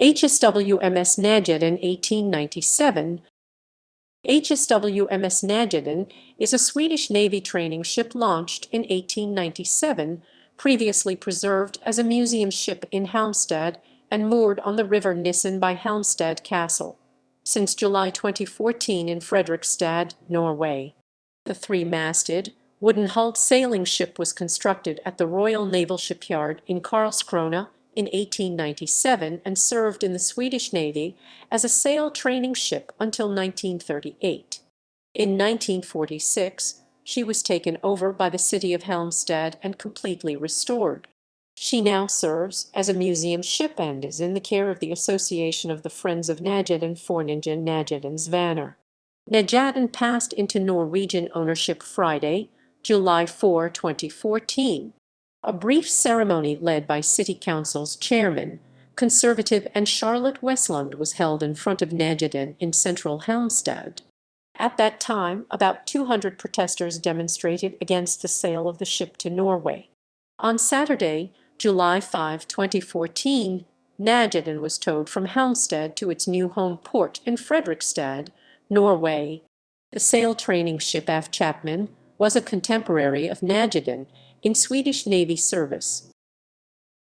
HSwMS Najaden 1897. HSwMS Najaden is a Swedish Navy training ship launched in 1897, previously preserved as a museum ship in Halmstad and moored on the river Nissan by Halmstad Castle. Since July 2014 in Fredrikstad, Norway. The three-masted, wooden-hulled sailing ship was constructed at the Royal Naval Shipyard in Karlskrona in 1897 and served in the Swedish Navy as a sail training ship until 1938. In 1946, she was taken over by the city of Halmstad and completely restored. She now serves as a museum ship and is in the care of the Association of the Friends of Najaden Föreningen Najadens Vänner. Najaden passed into Norwegian ownership Friday, July 4, 2014. A brief ceremony led by City Council's chairman, Conservative Ann-Charlotte Westlund, was held in front of Najaden in central Halmstad. At that time, about 200 protesters demonstrated against the sale of the ship to Norway. On Saturday, July 5, 2014, Najaden was towed from Halmstad to its new home port in Fredrikstad, Norway. The sail training ship Af Chapman was a contemporary of Najaden in Swedish Navy service.